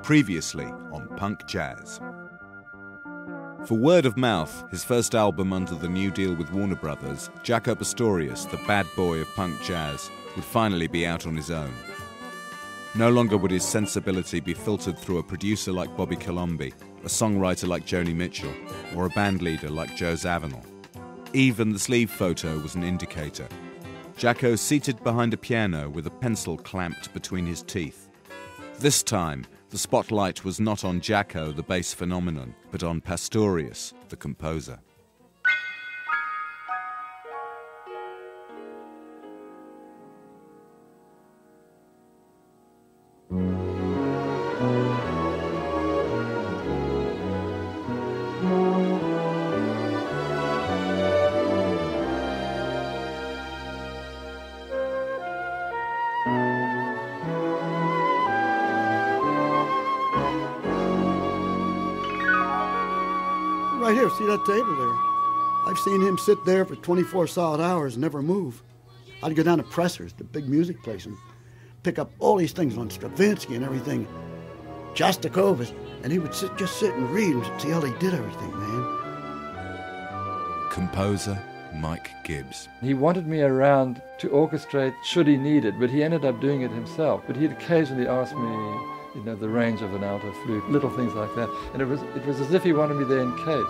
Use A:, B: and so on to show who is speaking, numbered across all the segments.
A: Previously on Punk Jazz. For word of mouth, his first album under the new deal with Warner Brothers, Jaco Pastorius, the bad boy of punk jazz, would finally be out on his own. No longer would his sensibility be filtered through a producer like Bobby Colomby, a songwriter like Joni Mitchell, or a bandleader like Joe Zawinul. Even the sleeve photo was an indicator. Jaco seated behind a piano with a pencil clamped between his teeth. This time, the spotlight was not on Jaco, the bass phenomenon, but on Pastorius, the composer.
B: Right here, see that table there? I've seen him sit there for 24 solid hours and never move. I'd go down to Presser's, the big music place, and pick up all these things on Stravinsky and everything, Shostakovich, and he would just sit and read and see how they did everything, man.
A: Composer Mike Gibbs.
C: He wanted me around to orchestrate should he need it, but he ended up doing it himself. But he'd occasionally ask me, the range of an alto flute, little things like that. And it was as if he wanted me there in case.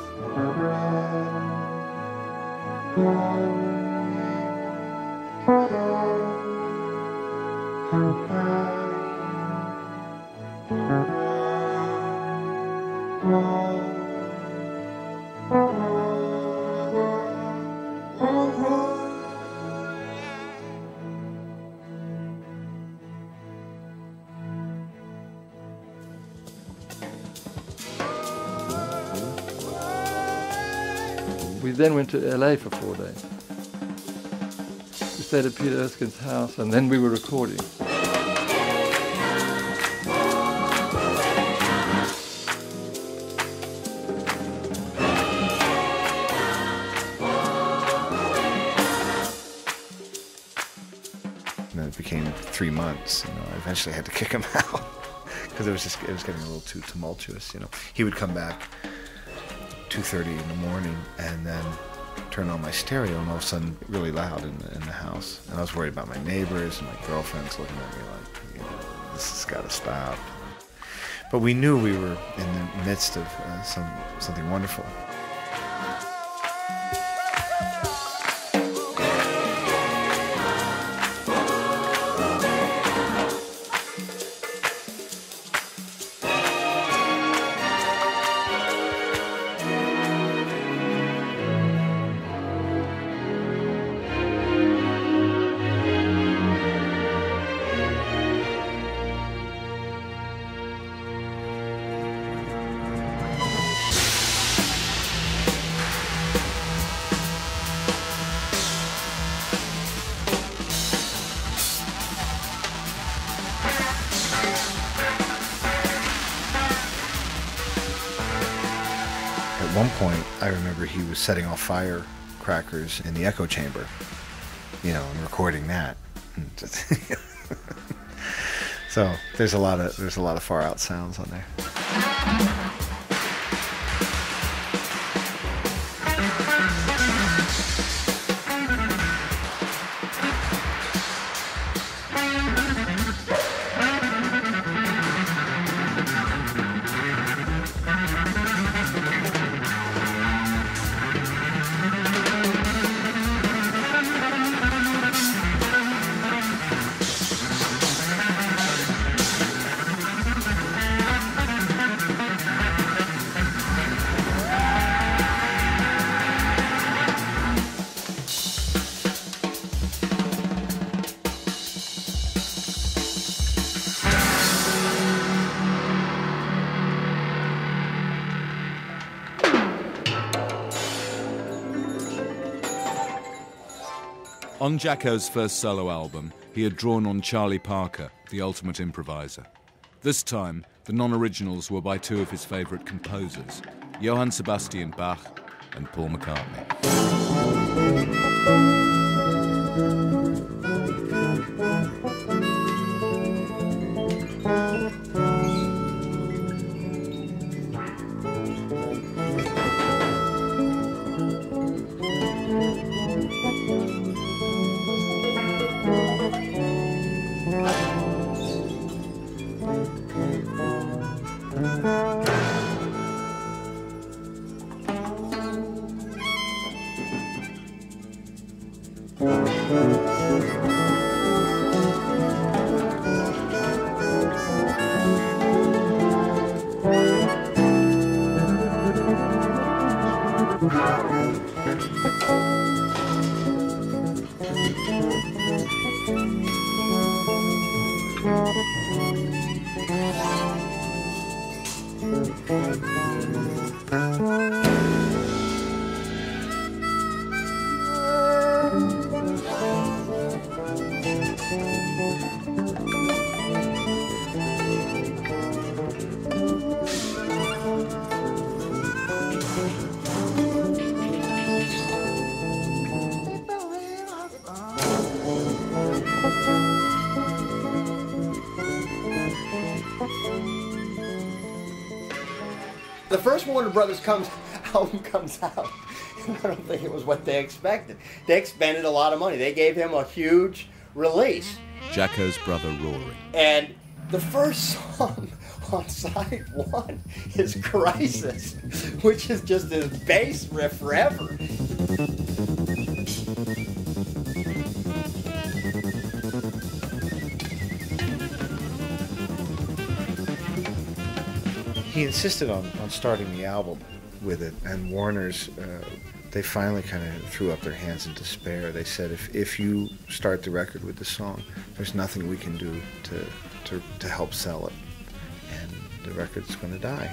C: We then went to LA for 4 days. We stayed at Peter Erskine's house, and then we were recording.
D: And then it became 3 months. I eventually had to kick him out because it was getting a little too tumultuous. He would come back 2:30 in the morning and then turn on my stereo, and all of a sudden really loud in the house. And I was worried about my neighbors and my girlfriends looking at me like, this has got to stop. But we knew we were in the midst of something wonderful. At one point, I remember he was setting off firecrackers in the echo chamber, and recording that. So there's a lot of far out sounds on there.
A: On Jaco's first solo album, he had drawn on Charlie Parker, the ultimate improviser. This time, the non-originals were by two of his favourite composers, Johann Sebastian Bach and Paul McCartney.
E: The first Warner Brothers album comes out, and I don't think it was what they expected. They expended a lot of money. They gave him a huge release.
A: Jaco's brother Rory.
E: And the first song on side one is Crisis, which is just his bass riff forever.
D: He insisted on starting the album with it, and Warner's, they finally kind of threw up their hands in despair. They said, if you start the record with the song, there's nothing we can do to help sell it, and the record's going to die.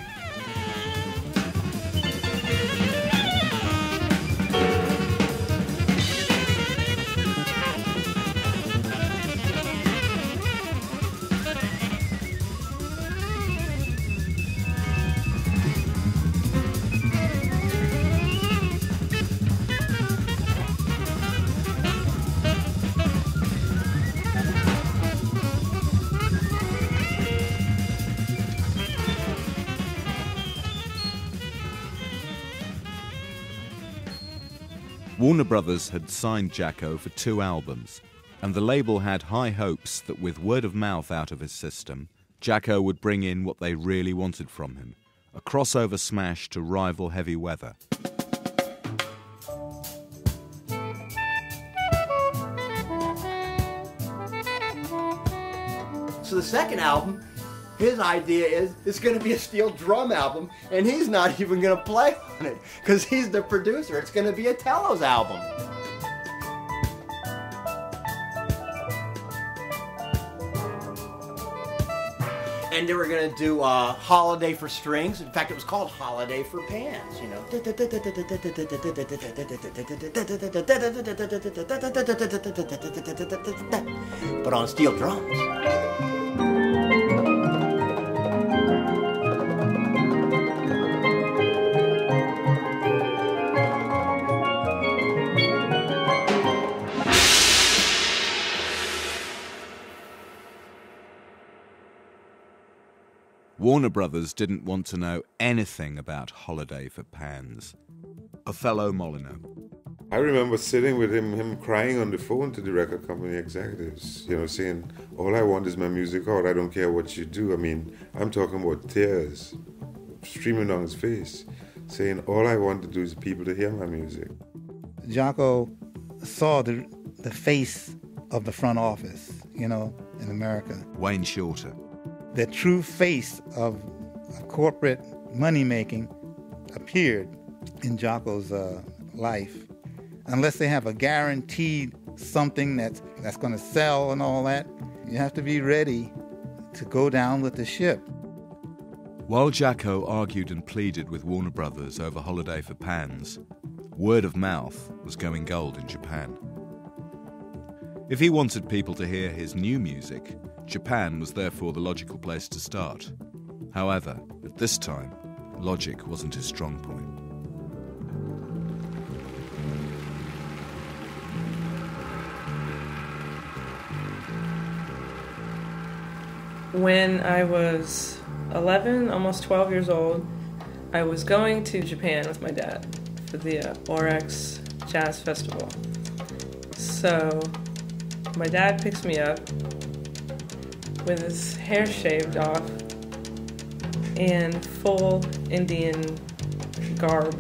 A: Warner Brothers had signed Jaco for 2 albums, and the label had high hopes that with word of mouth out of his system, Jaco would bring in what they really wanted from him, a crossover smash to rival Heavy Weather.
E: So the second album, his idea is it's going to be a steel drum album, and he's not even going to play on it because he's the producer. It's going to be a Tellos album. And they were going to do Holiday for Strings. In fact, it was called Holiday for Pans, you know. But on steel drums.
A: Warner Brothers didn't want to know anything about Holiday for Pans. Othello Molyneux.
F: I remember sitting with him crying on the phone to the record company executives, you know, saying, all I want is my music out, I don't care what you do. I mean, I'm talking about tears streaming down his face, saying, all I want to do is people to hear my music.
G: Jaco saw the face of the front office, you know, in America.
A: Wayne Shorter.
G: The true face of corporate money-making appeared in Jaco's life. Unless they have a guaranteed something that's going to sell and all that, you have to be ready to go down with the ship.
A: While Jaco argued and pleaded with Warner Brothers over Holiday for Pans, word of mouth was going gold in Japan. If he wanted people to hear his new music, Japan was therefore the logical place to start. However, at this time, logic wasn't his strong point.
H: When I was 11, almost 12 years old, I was going to Japan with my dad for the Orex Jazz Festival. So my dad picks me up with his hair shaved off and full Indian garb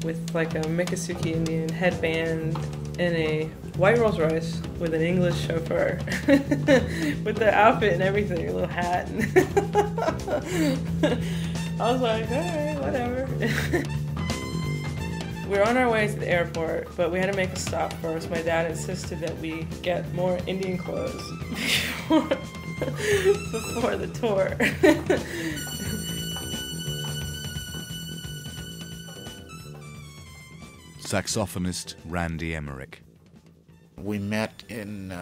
H: with like a Miccosukee Indian headband and a white Rolls Royce with an English chauffeur with the outfit and everything, a little hat. I was like, all right, whatever. We were on our way to the airport, but we had to make a stop first. My dad insisted that we get more Indian clothes before the tour.
A: Saxophonist Randy Emmerich.
I: We met in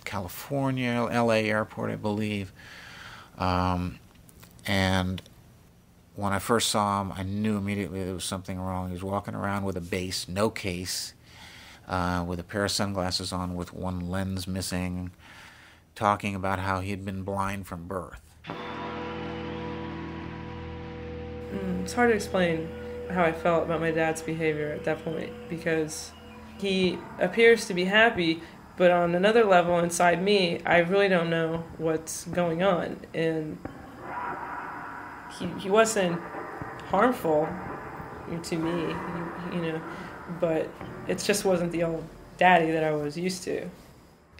I: California, L.A. airport, I believe. And when I first saw him, I knew immediately there was something wrong. He was walking around with a bass, no case, with a pair of sunglasses on with one lens missing, talking about how he had been blind from birth.
H: It's hard to explain how I felt about my dad's behavior at that point, because he appears to be happy, but on another level inside me, I really don't know what's going on. And he wasn't harmful to me, you know, but it just wasn't the old daddy that I was used to.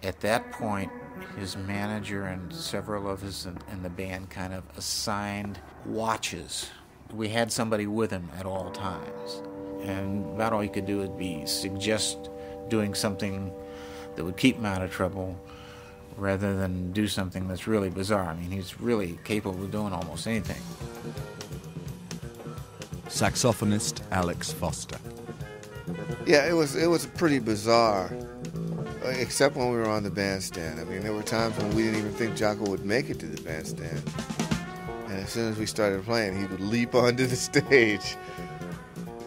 I: At that point, his manager and several of us in the band kind of assigned watches. We had somebody with him at all times, and about all he could do would be suggest doing something that would keep him out of trouble rather than do something that's really bizarre. I mean, he's really capable of doing almost anything.
A: Saxophonist Alex Foster.
D: Yeah, it was pretty bizarre, except when we were on the bandstand. I mean, there were times when we didn't even think Jaco would make it to the bandstand. And as soon as we started playing, he would leap onto the stage.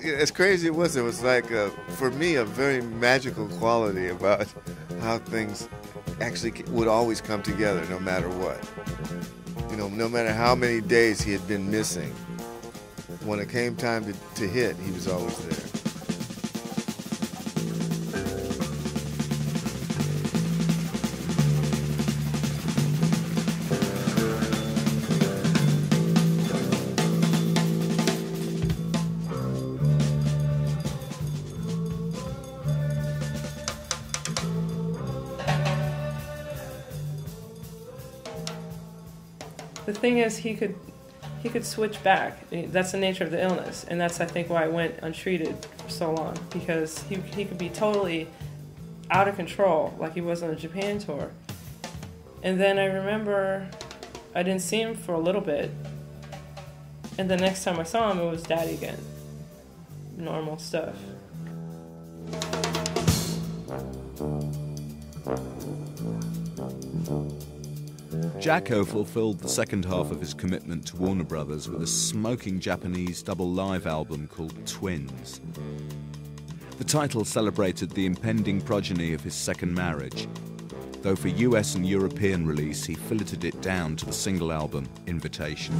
D: As crazy as it was like, for me, a very magical quality about how things actually would always come together no matter what. You know, no matter how many days he had been missing, when it came time to hit, he was always there.
H: The thing is, he could switch back. That's the nature of the illness, and that's, I think, why I went untreated for so long, because he could be totally out of control, like he was on a Japan tour. And then I remember I didn't see him for a little bit, and the next time I saw him, it was Daddy again. Normal stuff.
A: Jaco fulfilled the second half of his commitment to Warner Brothers with a smoking Japanese double live album called Twins. The title celebrated the impending progeny of his second marriage, though for US and European release he filleted it down to the single album Invitation.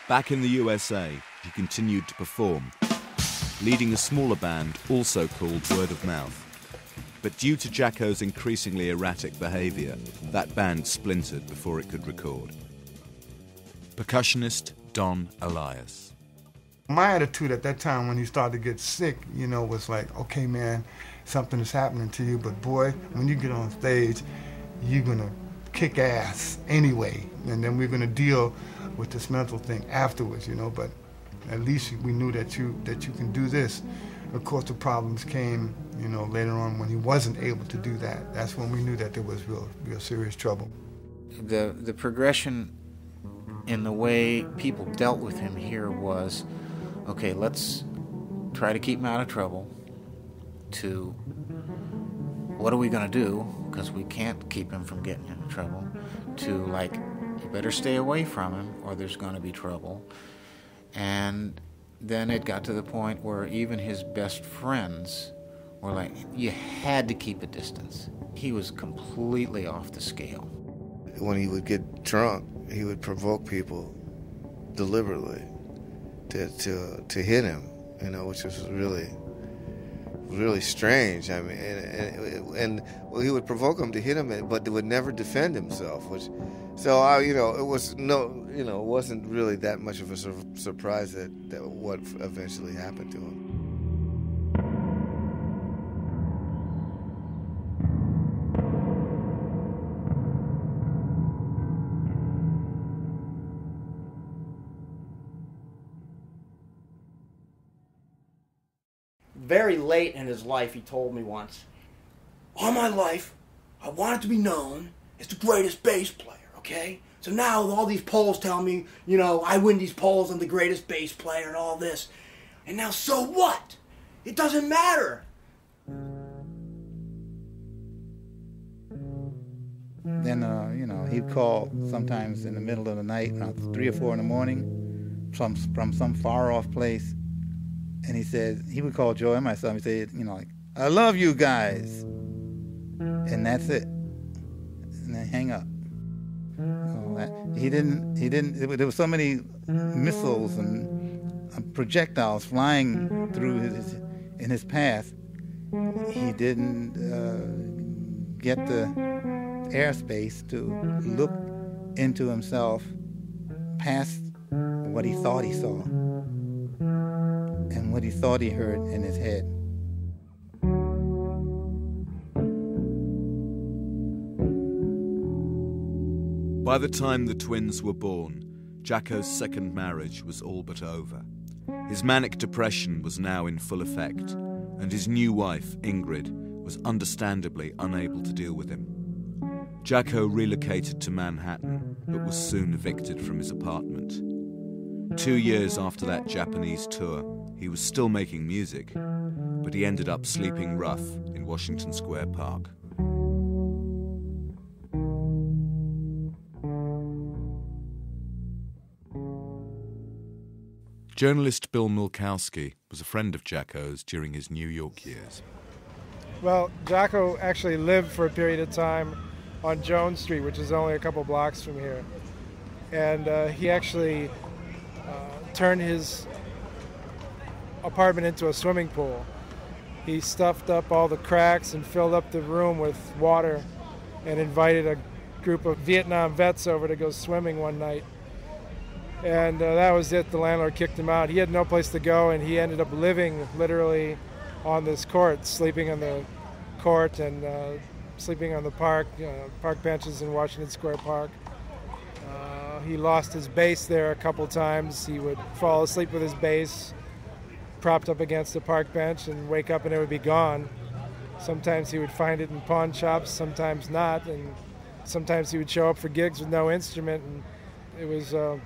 A: Back in the USA, he continued to perform, leading a smaller band also called Word of Mouth. But due to Jaco's increasingly erratic behavior, that band splintered before it could record. Percussionist Don Elias.
J: My attitude at that time when he started to get sick, you know, was like, okay, man, something is happening to you, but boy, when you get on stage, you're gonna kick ass anyway, and then we're gonna deal with this mental thing afterwards, you know, but at least we knew that you can do this. Of course, the problems came, you know, later on when he wasn't able to do that. That's when we knew that there was real serious trouble.
I: The progression in the way people dealt with him here was, okay, let's try to keep him out of trouble, to what are we going to do, because we can't keep him from getting into trouble, to like, you better stay away from him or there's going to be trouble. And then it got to the point where even his best friends were like, you had to keep a distance. He was completely off the scale.
D: When he would get drunk, he would provoke people deliberately to hit him, you know, which was really strange. I mean, and well, he would provoke him to hit him, but they would never defend himself. So you know, it wasn't really that much of a surprise that what eventually happened to him.
E: Very late in his life, he told me once, all my life, I wanted to be known as the greatest bass player, okay? So now all these polls tell me, you know, I win these polls, I'm the greatest bass player and all this. And now, so what? It doesn't matter.
G: Then, you know, he'd call sometimes in the middle of the night, around 3 or 4 in the morning, from some far-off place. And he said, he would call Joe and myself, he said, you know, like, I love you guys. And that's it. And then hang up. There were so many missiles and projectiles flying through in his path. He didn't get the airspace to look into himself past what he thought he saw and what he thought he heard in his head.
A: By the time the twins were born, Jaco's second marriage was all but over. His manic depression was now in full effect, and his new wife, Ingrid, was understandably unable to deal with him. Jaco relocated to Manhattan, but was soon evicted from his apartment. 2 years after that Japanese tour, he was still making music, but he ended up sleeping rough in Washington Square Park. Journalist Bill Milkowski was a friend of Jaco's during his New York years.
K: Well, Jaco actually lived for a period of time on Jones Street, which is only a couple blocks from here. And he actually turned his apartment into a swimming pool. He stuffed up all the cracks and filled up the room with water and invited a group of Vietnam vets over to go swimming one night. And that was it. The landlord kicked him out. He had no place to go, and he ended up living literally on this court, sleeping on the court and sleeping on the park benches in Washington Square Park. He lost his bass there a couple times. He would fall asleep with his bass propped up against the park bench and wake up and it would be gone. Sometimes he would find it in pawn shops, sometimes not, and sometimes he would show up for gigs with no instrument, and it was a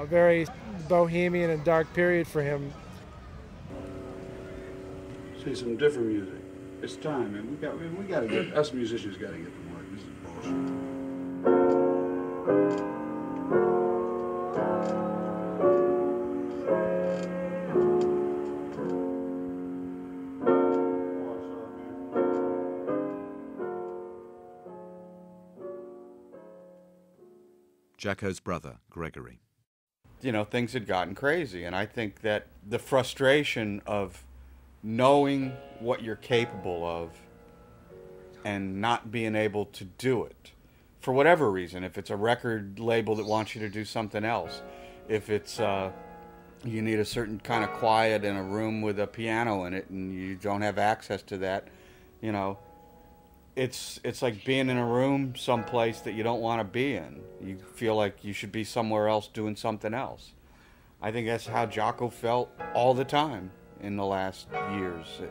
K: very bohemian and dark period for him.
L: See some different music. It's time, man. We got to get, us musicians got to get to work. This is bullshit.
A: Jaco's brother, Gregory.
M: You know, things had gotten crazy, and I think that the frustration of knowing what you're capable of and not being able to do it, for whatever reason, if it's a record label that wants you to do something else, if it's you need a certain kind of quiet in a room with a piano in it and you don't have access to that, you know, it's like being in a room someplace that you don't want to be in. You feel like you should be somewhere else doing something else. I think that's how Jaco felt all the time. in the last years.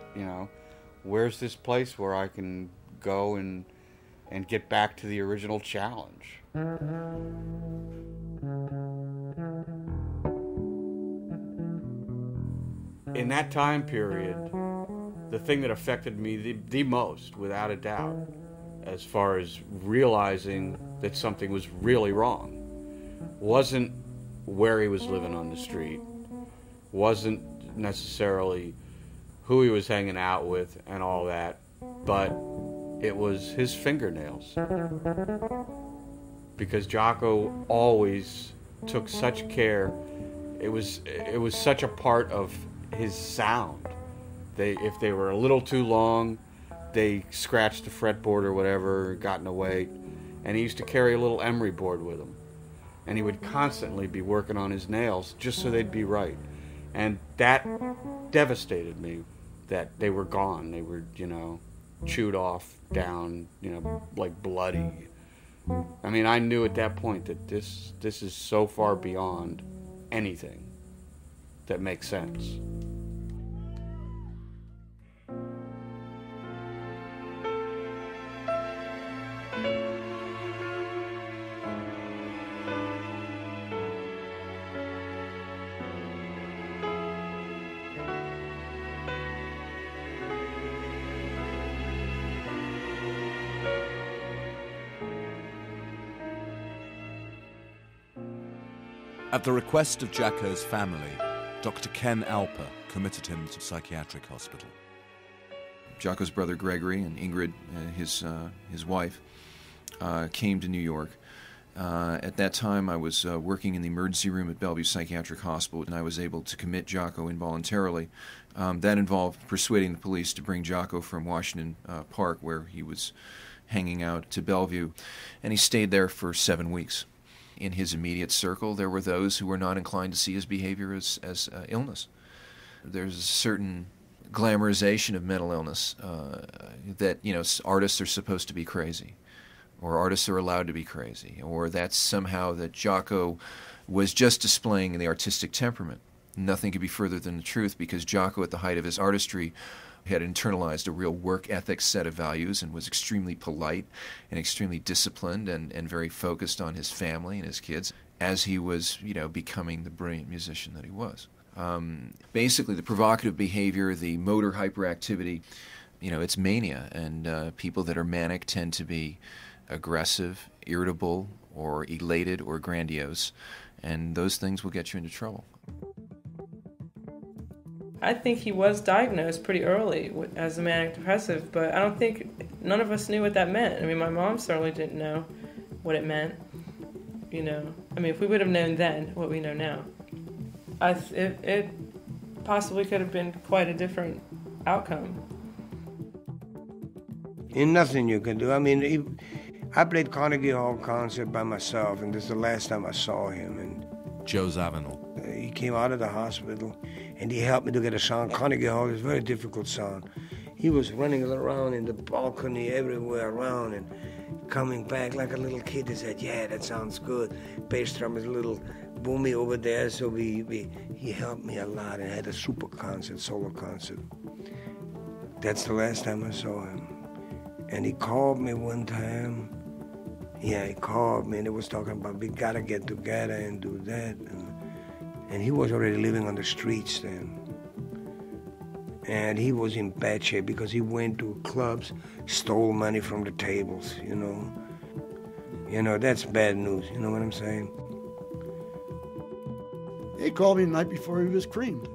M: Where's this place where I can go and get back to the original challenge? In that time period, the thing that affected me the most, without a doubt, as far as realizing that something was really wrong, wasn't where he was living on the street, wasn't necessarily who he was hanging out with and all that, but it was his fingernails. Because Jaco always took such care. It was such a part of his sound. If they were a little too long, they scratched the fretboard or whatever, got in the way, and he used to carry a little emery board with him. And he would constantly be working on his nails just so they'd be right. And that devastated me, that they were gone. They were, chewed off, down, like bloody. I mean, I knew at that point that this is so far beyond anything that makes sense.
A: At the request of Jaco's family, Dr. Ken Alper committed him to psychiatric hospital.
N: Jaco's brother Gregory and Ingrid, his wife, came to New York. At that time, I was working in the emergency room at Bellevue Psychiatric Hospital, and I was able to commit Jaco involuntarily. That involved persuading the police to bring Jaco from Washington Park, where he was hanging out, to Bellevue, and he stayed there for 7 weeks. In his immediate circle, there were those who were not inclined to see his behavior as illness. There's a certain glamorization of mental illness that, artists are supposed to be crazy, or artists are allowed to be crazy, or that's somehow that Jaco was just displaying the artistic temperament. Nothing could be further than the truth, because Jaco, at the height of his artistry, had internalized a real work ethic set of values and was extremely polite and extremely disciplined and very focused on his family and his kids as he was, becoming the brilliant musician that he was. Basically, the provocative behavior, the motor hyperactivity, it's mania, and people that are manic tend to be aggressive, irritable, or elated, or grandiose, and those things will get you into trouble.
H: I think he was diagnosed pretty early as a manic depressive, but I don't think none of us knew what that meant. I mean, my mom certainly didn't know what it meant. If we would have known then what we know now, it possibly could have been quite a different outcome.
O: And nothing you can do. I mean, I played Carnegie Hall concert by myself, and this is the last time I saw him. And
A: Joe Zawinul.
O: He came out of the hospital, and he helped me to get a sound. Carnegie Hall is a very difficult sound. He was running around in the balcony everywhere around and coming back like a little kid. He said, "Yeah, that sounds good." Bass drum is a little boomy over there, so he helped me a lot and had a super concert, solo concert. That's the last time I saw him. And he called me one time. Yeah, he called me, and he was talking about we gotta get together and do that. And he was already living on the streets then. And he was in bad shape because he went to clubs, stole money from the tables, that's bad news, you know what I'm saying?
B: He called me the night before he was creamed.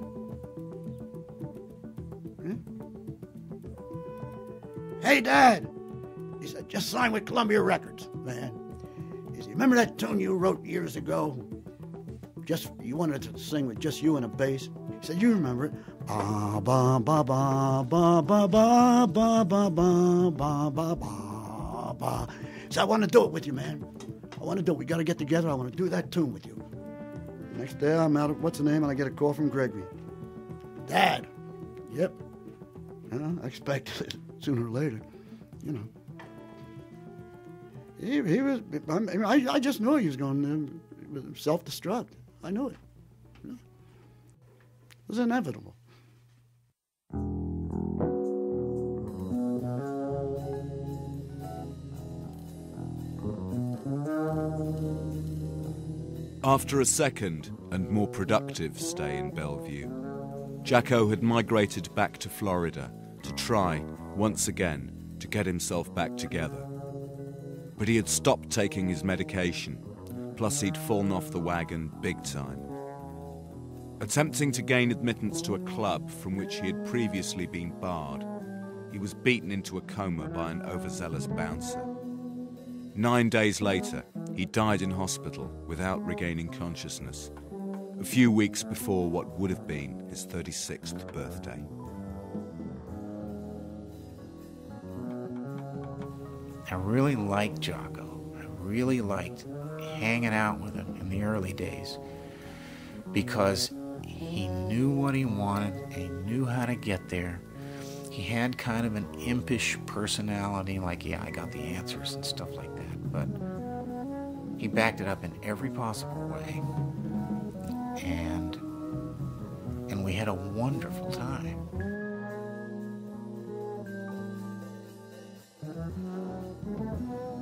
B: Hey, Dad! He said, just signed with Columbia Records, man. He said, remember that tune you wrote years ago? You wanted to sing with just you and a bass. He said, you remember it. Ba ba ba ba ba ba ba ba ba ba ba ba ba ba. So I want to do it with you, man. I want to do it. We got to get together. I want to do that tune with you. Next day, I'm out of what's the name, and I get a call from Gregory. Dad. Yep. I expected it sooner or later. He was. I just knew he was going to self-destruct. I knew it. It was inevitable.
A: After a second and more productive stay in Bellevue, Jaco had migrated back to Florida to try, once again, to get himself back together. But he had stopped taking his medication, plus he'd fallen off the wagon big time. Attempting to gain admittance to a club from which he had previously been barred, he was beaten into a coma by an overzealous bouncer. 9 days later, he died in hospital without regaining consciousness, a few weeks before what would have been his 36th birthday.
I: I really liked Jaco. I really liked hanging out with him in the early days because he knew what he wanted and he knew how to get there. He had kind of an impish personality, like, yeah, I got the answers and stuff like that, but he backed it up in every possible way, and we had a wonderful time.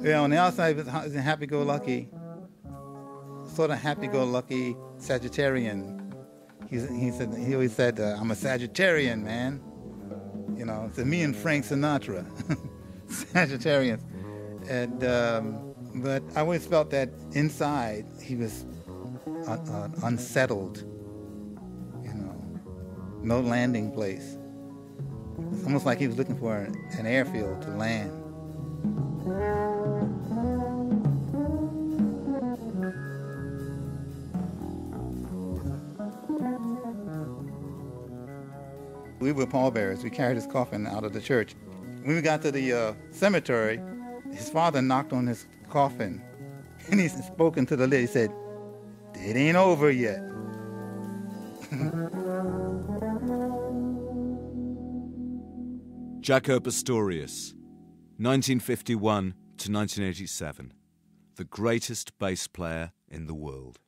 G: Yeah, on the outside, he was a happy-go-lucky, sort of happy-go-lucky Sagittarian. He always said, I'm a Sagittarian, man. You know, it's me and Frank Sinatra, Sagittarians. And, but I always felt that inside he was unsettled, you know, no landing place. It's almost like he was looking for an airfield to land. We were pallbearers. We carried his coffin out of the church. When we got to the cemetery, his father knocked on his coffin, and he spoke into the lid. He said, "It ain't over yet."
A: Jaco Pastorius, 1951 to 1987, the greatest bass player in the world.